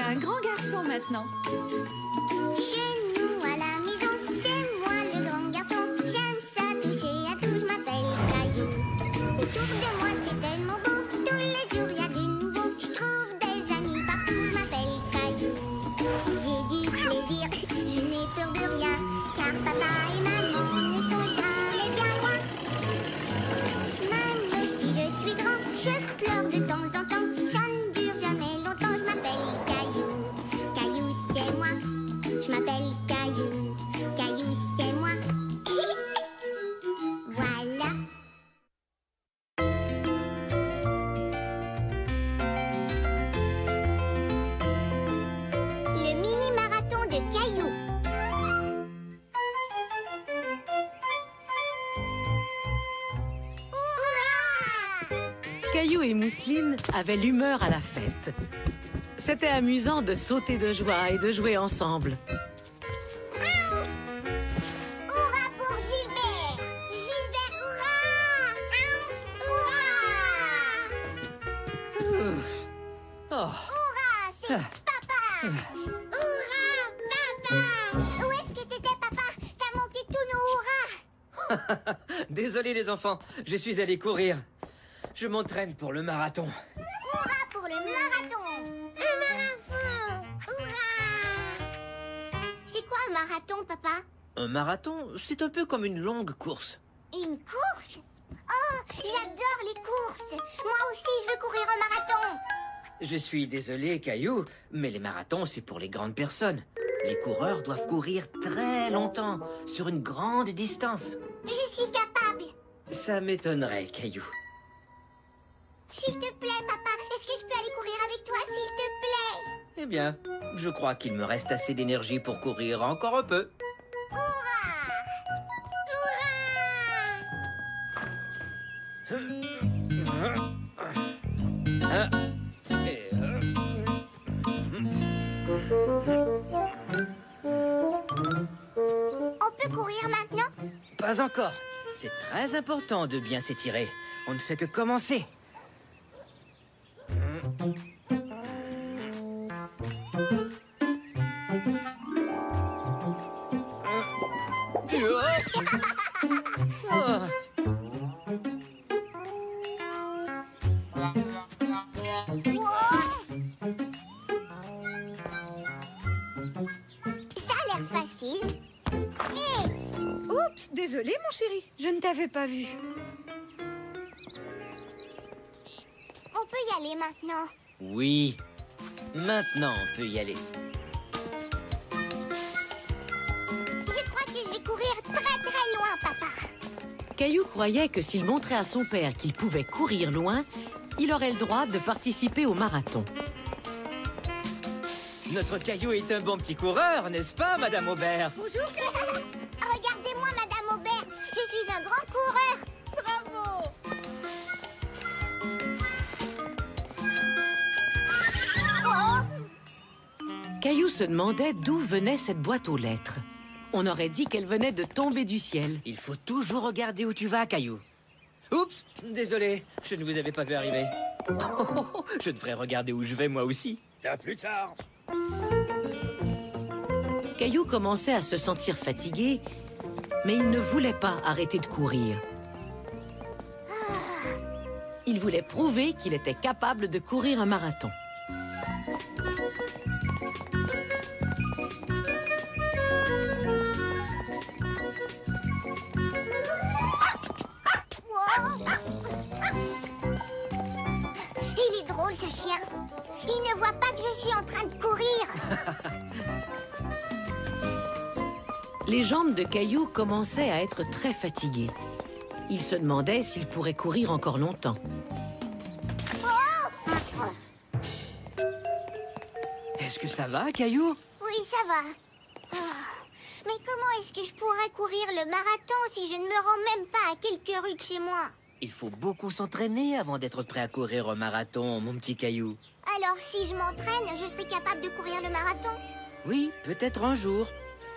un grand garçon maintenant. Chez nous à la maison, c'est moi le grand garçon. J'aime ça toucher à tout, je m'appelle Caillou. Autour de moi c'est tellement beau, tous les jours y a du nouveau. Je trouve des amis partout, je m'appelle Caillou. J'ai du plaisir, je n'ai peur de rien, car papa et maman ne sont jamais bien loin. Même si je suis grand, je pleure de temps en temps. Ça ne dure jamais longtemps, je m'appelle Caillou. Caillou c'est moi, je m'appelle Caillou. Caillou c'est moi. Voilà. Le mini-marathon de Caillou. Hurrah! Caillou et Mousseline avaient l'humeur à la fête. C'était amusant de sauter de joie et de jouer ensemble. Hurrah pour Gilbert! Gilbert, hurrah! Hurrah! Oh, Hurrah, c'est papa! Hurrah, papa! Où est-ce que t'étais, papa? T'as manqué tous nos hurrahs! désolé les enfants, je suis allé courir. Je m'entraîne pour le marathon. Hurrah pour le marathon! Un marathon! Hurrah! C'est quoi un marathon, papa? Un marathon, c'est un peu comme une longue course. Une course? Oh, j'adore les courses! Moi aussi, je veux courir un marathon! Je suis désolé, Caillou, mais les marathons, c'est pour les grandes personnes. Les coureurs doivent courir très longtemps, sur une grande distance. Je suis capable! Ça m'étonnerait, Caillou. S'il te plaît, papa, est-ce que je peux aller courir avec toi, s'il te plaît? Eh bien, je crois qu'il me reste assez d'énergie pour courir encore un peu. Hurrah! Hurrah! Ah, et, On peut courir maintenant? pas encore. C'est très important de bien s'étirer. On ne fait que commencer. Oh. Ça a l'air facile. Hé! Oups, désolé mon chéri, je ne t'avais pas vu. On peut y aller maintenant. Oui. Maintenant, on peut y aller. Je crois que je vais courir très très loin, papa. Caillou croyait que s'il montrait à son père qu'il pouvait courir loin, il aurait le droit de participer au marathon. Notre Caillou est un bon petit coureur, n'est-ce pas, Madame Aubert? Bonjour. Regardez-moi, Madame Aubert. Je suis un grand coureur. Bravo. Oh! Caillou se demandait d'où venait cette boîte aux lettres. On aurait dit qu'elle venait de tomber du ciel. Il faut toujours regarder où tu vas, Caillou. Oups, désolé, je ne vous avais pas vu arriver. Je devrais regarder où je vais moi aussi. À plus tard. Caillou commençait à se sentir fatigué, mais il ne voulait pas arrêter de courir. Il voulait prouver qu'il était capable de courir un marathon. Wow. Il est drôle, ce chien. Il ne voit pas que je suis en train de courir. Les jambes de Caillou commençaient à être très fatiguées. Il se demandait s'il pourrait courir encore longtemps. Est-ce que ça va, Caillou? Oui, ça va. Ah, mais comment est-ce que je pourrais courir le marathon si je ne me rends même pas à quelques rues de chez moi? Il faut beaucoup s'entraîner avant d'être prêt à courir un marathon, mon petit Caillou. Alors, si je m'entraîne, je serai capable de courir le marathon? Oui, peut-être un jour.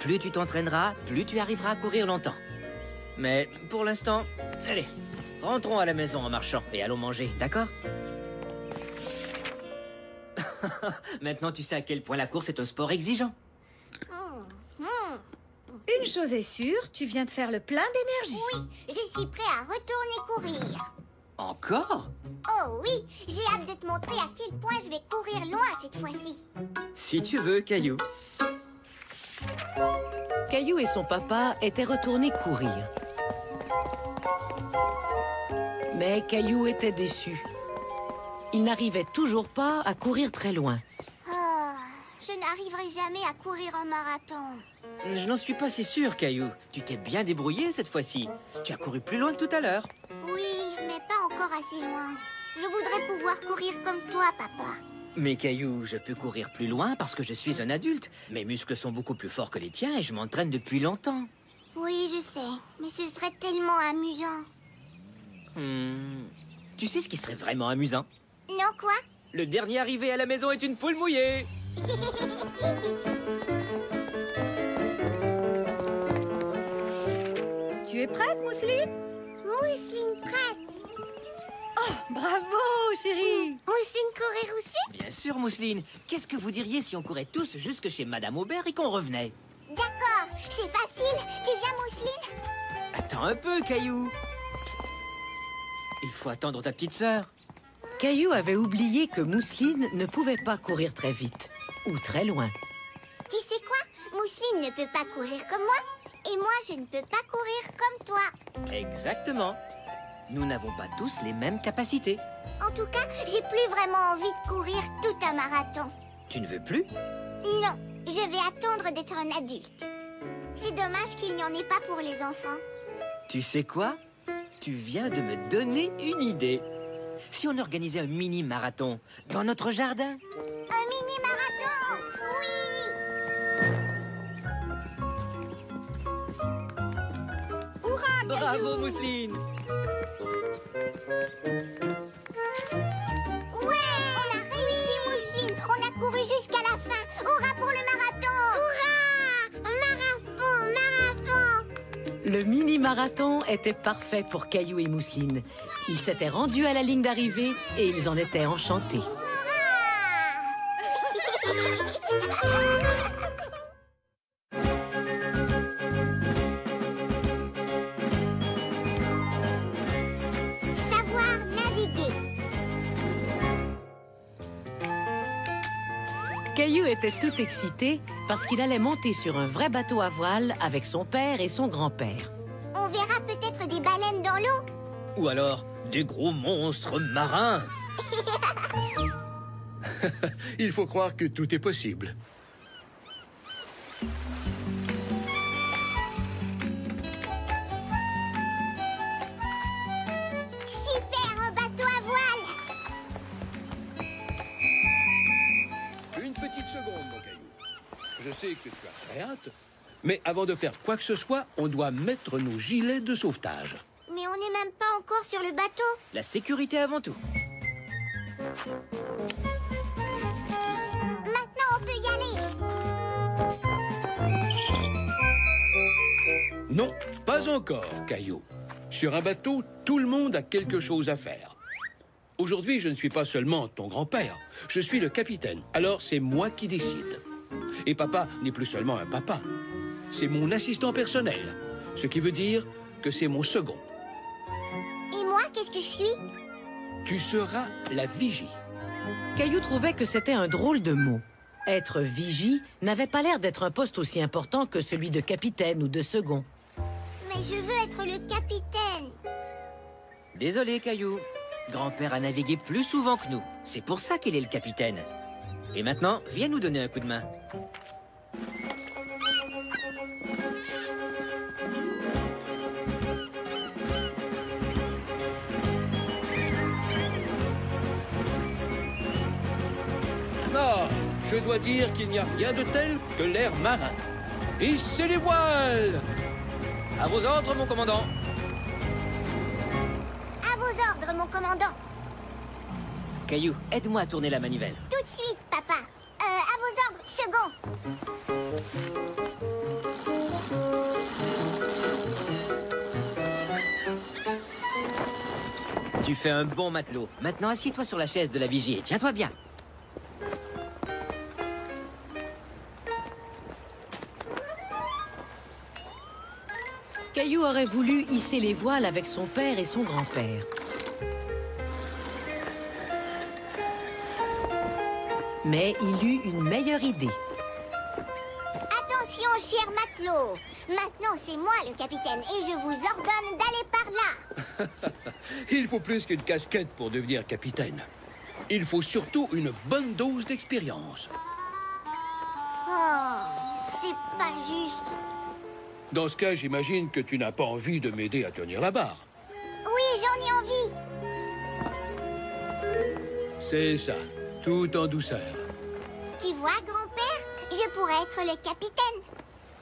Plus tu t'entraîneras, plus tu arriveras à courir longtemps. Mais pour l'instant, allez, rentrons à la maison en marchant et allons manger, d'accord? Maintenant, tu sais à quel point la course est un sport exigeant. Une chose est sûre, tu viens de faire le plein d'énergie. Oui, je suis prêt à retourner courir. Encore? Oh oui, j'ai hâte de te montrer à quel point je vais courir loin cette fois-ci. Si tu veux, Caillou. Caillou et son papa étaient retournés courir. Mais Caillou était déçu. Il n'arrivait toujours pas à courir très loin. Oh, je n'arriverai jamais à courir un marathon. Je n'en suis pas si sûr, Caillou. Tu t'es bien débrouillé cette fois-ci. Tu as couru plus loin que tout à l'heure. Oui, mais pas encore assez loin. Je voudrais pouvoir courir comme toi, papa. Mais Caillou, je peux courir plus loin parce que je suis un adulte. Mes muscles sont beaucoup plus forts que les tiens et je m'entraîne depuis longtemps. Oui, je sais, mais ce serait tellement amusant. Tu sais ce qui serait vraiment amusant? Non, quoi? Le dernier arrivé à la maison est une poule mouillée. Tu es prête, Mousseline? Mousseline prête. Bravo, chérie! Mousseline courir aussi? Bien sûr, Mousseline. Qu'est-ce que vous diriez si on courait tous jusque chez Madame Aubert et qu'on revenait? D'accord, c'est facile. Tu viens, Mousseline? Attends un peu, Caillou. Il faut attendre ta petite sœur. Caillou avait oublié que Mousseline ne pouvait pas courir très vite ou très loin. Tu sais quoi? Mousseline ne peut pas courir comme moi. Et moi, je ne peux pas courir comme toi. Exactement. Nous n'avons pas tous les mêmes capacités. En tout cas, j'ai plus vraiment envie de courir tout un marathon. Tu ne veux plus? Non, je vais attendre d'être un adulte. C'est dommage qu'il n'y en ait pas pour les enfants. Tu sais quoi? Tu viens de me donner une idée. Si on organisait un mini-marathon dans notre jardin? Un mini-marathon! Oui! Bravo, Mousseline! Ouais! On a réussi, Mousseline! On a couru jusqu'à la fin! Hurrah pour le marathon! Hurrah! Marathon! Le mini-marathon était parfait pour Caillou et Mousseline. Ils s'étaient rendus à la ligne d'arrivée et ils en étaient enchantés. Savoir naviguer. Caillou était tout excité parce qu'il allait monter sur un vrai bateau à voile avec son père et son grand-père. On verra peut-être des baleines dans l'eau. Ou alors des gros monstres marins. Il faut croire que tout est possible. Super, un bateau à voile. Une petite seconde, mon Caillou. Je sais que tu as très hâte, mais avant de faire quoi que ce soit, on doit mettre nos gilets de sauvetage. Mais on n'est même pas encore sur le bateau. La sécurité avant tout. Maintenant, on peut y aller. Non, pas encore, Caillou. Sur un bateau, tout le monde a quelque chose à faire. Aujourd'hui, je ne suis pas seulement ton grand-père, je suis le capitaine. Alors, c'est moi qui décide. Et papa n'est plus seulement un papa. C'est mon assistant personnel, ce qui veut dire que c'est mon second. Et moi, qu'est-ce que je suis? Tu seras la vigie. Caillou trouvait que c'était un drôle de mot. Être vigie n'avait pas l'air d'être un poste aussi important que celui de capitaine ou de second. Mais je veux être le capitaine. Désolé, Caillou. Grand-père a navigué plus souvent que nous. C'est pour ça qu'il est le capitaine. Et maintenant, viens nous donner un coup de main. Ah, je dois dire qu'il n'y a rien de tel que l'air marin. Hissez les voiles! À vos ordres, mon commandant. À vos ordres, mon commandant. Caillou, aide-moi à tourner la manivelle. Tout de suite, papa. À vos ordres, second. Tu fais un bon matelot. Maintenant, assieds-toi sur la chaise de la vigie et tiens-toi bien. Caillou aurait voulu hisser les voiles avec son père et son grand-père. Mais il eut une meilleure idée. Attention, cher matelot. Maintenant, c'est moi le capitaine et je vous ordonne d'aller par là. Il faut plus qu'une casquette pour devenir capitaine. Il faut surtout une bonne dose d'expérience. Oh, c'est pas juste. Dans ce cas, j'imagine que tu n'as pas envie de m'aider à tenir la barre. Oui, j'en ai envie. C'est ça, tout en douceur. Tu vois, grand-père, je pourrais être le capitaine.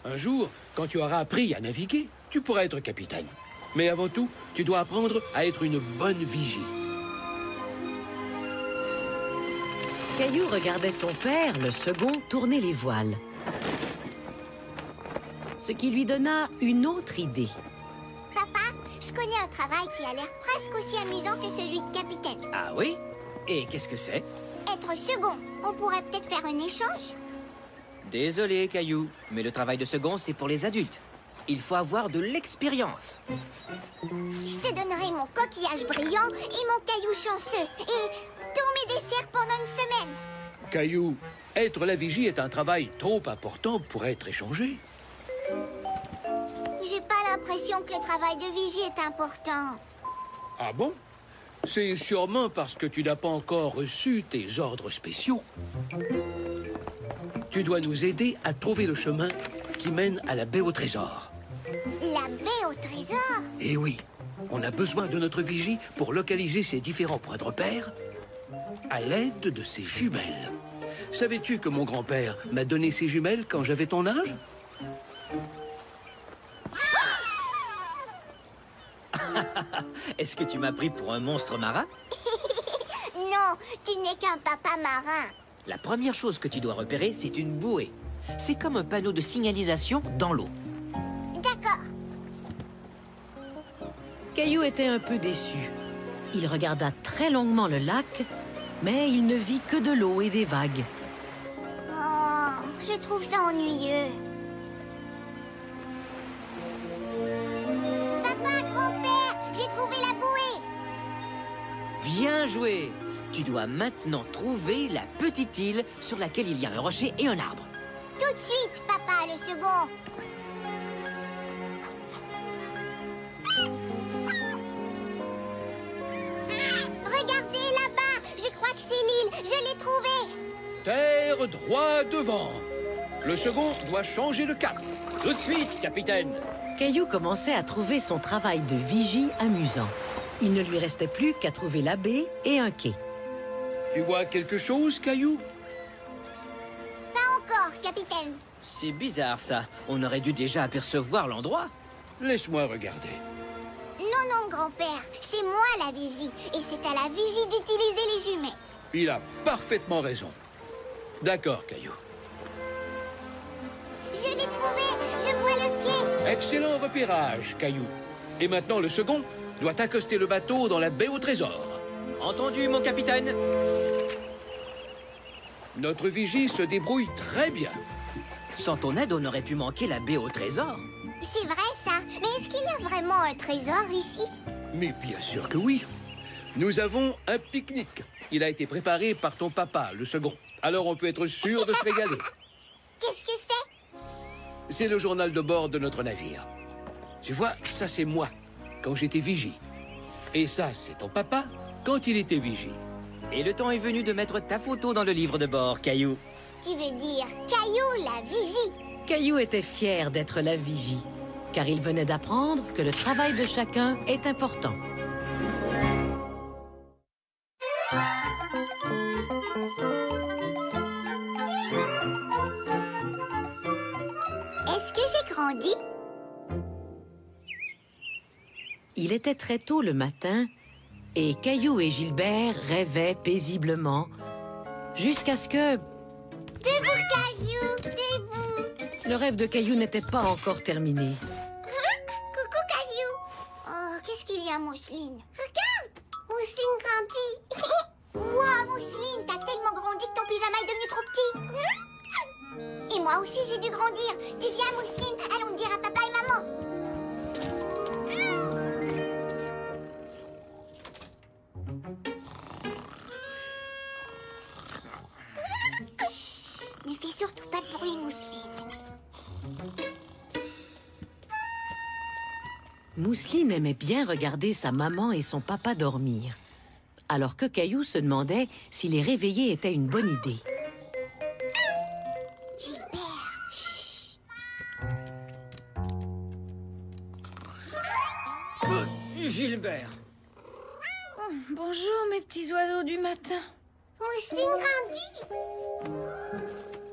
Un jour, quand tu auras appris à naviguer, tu pourras être capitaine. Mais avant tout, tu dois apprendre à être une bonne vigie. Caillou regardait son père, le second, tourner les voiles. Ce qui lui donna une autre idée. Papa, je connais un travail qui a l'air presque aussi amusant que celui de capitaine. Ah oui? Et qu'est-ce que c'est? Être second. On pourrait peut-être faire un échange. Désolé, Caillou, mais le travail de second, c'est pour les adultes. Il faut avoir de l'expérience. Je te donnerai mon coquillage brillant et mon caillou chanceux. Et tous mes desserts pendant une semaine. Caillou, être la vigie est un travail trop important pour être échangé. J'ai pas l'impression que le travail de vigie est important. Ah bon? C'est sûrement parce que tu n'as pas encore reçu tes ordres spéciaux. Tu dois nous aider à trouver le chemin qui mène à la baie au trésor. La baie au trésor? Eh oui, on a besoin de notre vigie pour localiser ces différents points de repère à l'aide de ses jumelles. Savais-tu que mon grand-père m'a donné ses jumelles quand j'avais ton âge? Est-ce que tu m'as pris pour un monstre marin? Non, tu n'es qu'un papa marin. La première chose que tu dois repérer, c'est une bouée. C'est comme un panneau de signalisation dans l'eau. D'accord. Caillou était un peu déçu. Il regarda très longuement le lac, mais il ne vit que de l'eau et des vagues. Oh, je trouve ça ennuyeux. Papa, grand-père, j'ai trouvé la bouée. Bien joué! Tu dois maintenant trouver la petite île sur laquelle il y a un rocher et un arbre. Tout de suite, papa, le second. Regardez là-bas, je crois que c'est l'île, je l'ai trouvée. Terre droit devant. Le second doit changer de cap. Tout de suite, capitaine! Caillou commençait à trouver son travail de vigie amusant. Il ne lui restait plus qu'à trouver la baie et un quai. Tu vois quelque chose, Caillou? Pas encore, capitaine. C'est bizarre, ça. On aurait dû déjà apercevoir l'endroit. Laisse-moi regarder. Non, grand-père, c'est moi la vigie. Et c'est à la vigie d'utiliser les jumelles. Il a parfaitement raison. D'accord, Caillou. Je l'ai trouvé, je vois le quai. Excellent repérage, Caillou. Et maintenant, le second doit accoster le bateau dans la baie au trésor. Entendu, mon capitaine? Notre vigie se débrouille très bien. Sans ton aide, on aurait pu manquer la baie au trésor. C'est vrai ça, mais est-ce qu'il y a vraiment un trésor ici? Mais bien sûr que oui. Nous avons un pique-nique. Il a été préparé par ton papa, le second. Alors on peut être sûr de se régaler. Qu'est-ce que c'est? C'est le journal de bord de notre navire. Tu vois, ça c'est moi, quand j'étais vigie. Et ça, c'est ton papa, quand il était vigie. Et le temps est venu de mettre ta photo dans le livre de bord, Caillou. Tu veux dire Caillou la vigie? Caillou était fier d'être la vigie, car il venait d'apprendre que le travail de chacun est important. Est-ce que j'ai grandi? Il était très tôt le matin, et Caillou et Gilbert rêvaient paisiblement, jusqu'à ce que Debout, Caillou, debout. le rêve de Caillou n'était pas encore terminé. Coucou, Caillou. Oh, qu'est-ce qu'il y a, Mousseline? Regarde, Mousseline grandit. Wow, Mousseline, t'as tellement grandi que ton pyjama est devenu trop petit. Et moi aussi, j'ai dû grandir. Tu viens, Mousseline, allons dire à papa et maman. pas de bruit, Mousseline. Mousseline aimait bien regarder sa maman et son papa dormir, alors que Caillou se demandait si les réveiller était une bonne idée. Gilbert, chut. Gilbert. Bonjour, mes petits oiseaux du matin. Mousseline grandit.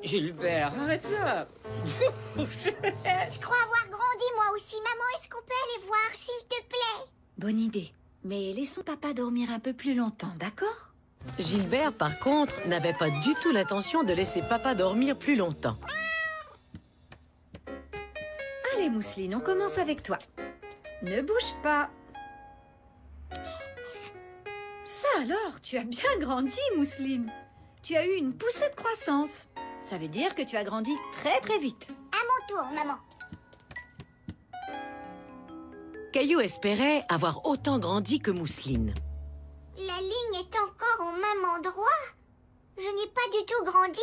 Gilbert, arrête ça. Je crois avoir grandi, moi aussi. Maman, est-ce qu'on peut aller voir, s'il te plaît? Bonne idée. Mais laissons papa dormir un peu plus longtemps, d'accord? Gilbert, par contre, n'avait pas du tout l'intention de laisser papa dormir plus longtemps. Allez, Mousseline, on commence avec toi. Ne bouge pas. Ça alors, tu as bien grandi, Mousseline. Tu as eu une poussée de croissance. Ça veut dire que tu as grandi très très vite. À mon tour, maman. Caillou espérait avoir autant grandi que Mousseline. La ligne est encore au même endroit. Je n'ai pas du tout grandi.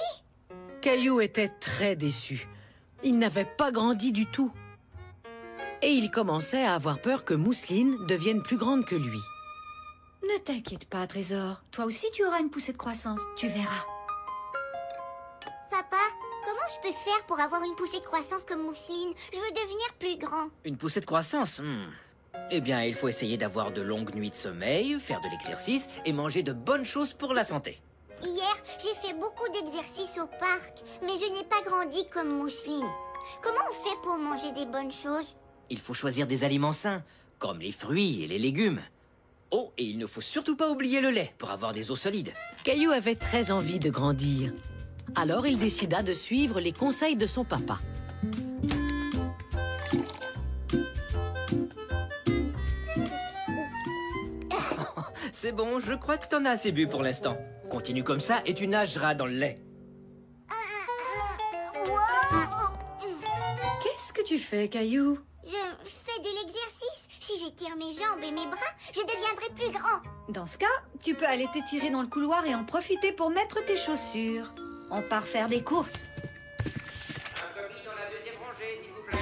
Caillou était très déçu. Il n'avait pas grandi du tout. Et il commençait à avoir peur que Mousseline devienne plus grande que lui. Ne t'inquiète pas, Trésor. Toi aussi, tu auras une poussée de croissance. Tu verras. Papa, comment je peux faire pour avoir une poussée de croissance comme Mousseline? Je veux devenir plus grand. Une poussée de croissance Eh bien, il faut essayer d'avoir de longues nuits de sommeil, faire de l'exercice et manger de bonnes choses pour la santé. Hier, j'ai fait beaucoup d'exercices au parc, mais je n'ai pas grandi comme Mousseline. Comment on fait pour manger des bonnes choses? Il faut choisir des aliments sains, comme les fruits et les légumes. Oh, et il ne faut surtout pas oublier le lait pour avoir des os solides. Caillou avait très envie de grandir. Alors il décida de suivre les conseils de son papa. C'est bon, je crois que t'en as assez bu pour l'instant. Continue comme ça et tu nageras dans le lait. Wow! Qu'est-ce que tu fais, Caillou? Je fais de l'exercice. Si j'étire mes jambes et mes bras, je deviendrai plus grand. Dans ce cas, tu peux aller t'étirer dans le couloir et en profiter pour mettre tes chaussures. On part faire des courses. Un colis dans la deuxième rangée, s'il vous plaît.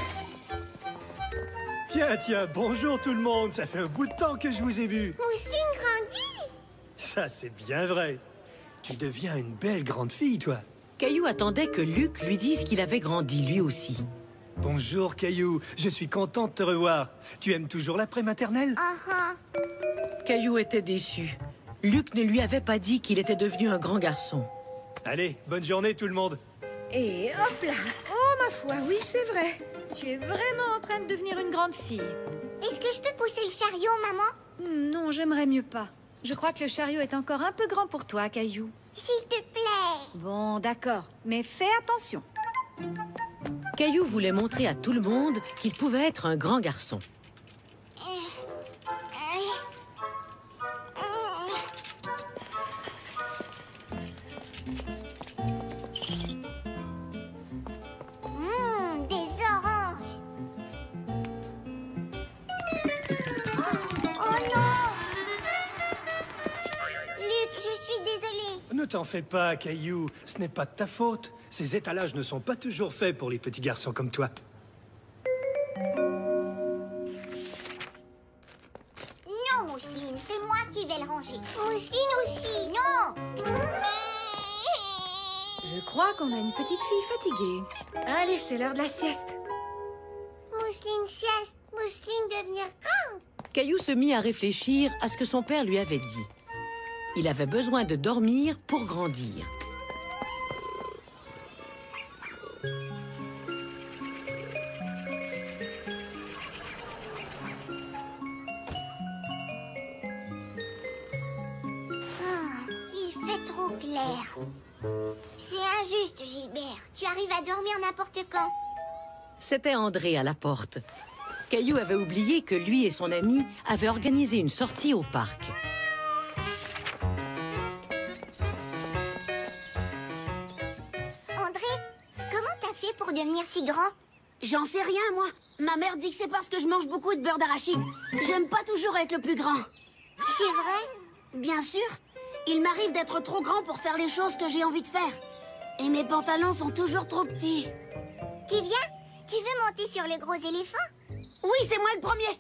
Tiens, bonjour tout le monde. Ça fait un bout de temps que je vous ai vu. Mousseline grandit. Ça, c'est bien vrai. Tu deviens une belle grande fille, toi. Caillou attendait que Luc lui dise qu'il avait grandi lui aussi. Bonjour, Caillou. Je suis content de te revoir. Tu aimes toujours la pré-maternelle? Caillou était déçu. Luc ne lui avait pas dit qu'il était devenu un grand garçon. Allez, bonne journée tout le monde. Et hop là! Oh, ma foi, oui, c'est vrai. Tu es vraiment en train de devenir une grande fille. Est-ce que je peux pousser le chariot, maman? Non, j'aimerais mieux pas. Je crois que le chariot est encore un peu grand pour toi, Caillou. S'il te plaît. Bon, d'accord, mais fais attention. Caillou voulait montrer à tout le monde qu'il pouvait être un grand garçon. Des oranges. Oh non! Luc, je suis désolée. Ne t'en fais pas, Caillou. Ce n'est pas de ta faute. Ces étalages ne sont pas toujours faits pour les petits garçons comme toi. Non, Mousseline, c'est moi qui vais le ranger. Mousseline aussi, non! Je crois qu'on a une petite fille fatiguée. Allez, c'est l'heure de la sieste. Mousseline sieste, Mousseline devenir grande. Caillou se mit à réfléchir à ce que son père lui avait dit. Il avait besoin de dormir pour grandir. Il fait trop clair. C'est injuste, Gilbert. Tu arrives à dormir n'importe quand. C'était André à la porte. Caillou avait oublié que lui et son ami avaient organisé une sortie au parc. André, comment t'as fait pour devenir si grand? J'en sais rien, moi. Ma mère dit que c'est parce que je mange beaucoup de beurre d'arachide. J'aime pas toujours être le plus grand. C'est vrai? Bien sûr. Il m'arrive d'être trop grand pour faire les choses que j'ai envie de faire. Et mes pantalons sont toujours trop petits. Tu viens? Tu veux monter sur le gros éléphant? Oui, c'est moi le premier.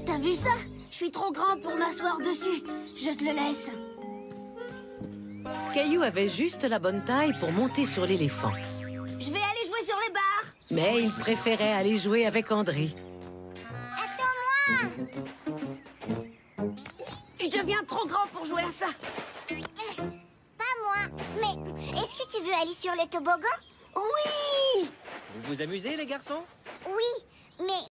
T'as vu ça? Je suis trop grand pour m'asseoir dessus. Je te le laisse. Caillou avait juste la bonne taille pour monter sur l'éléphant. Je vais aller jouer sur les barres. Mais il préférait aller jouer avec André. Attends-moi! Je deviens trop grand pour jouer à ça. Pas moi. Mais est-ce que tu veux aller sur le toboggan? Oui! Vous vous amusez, les garçons? Oui, mais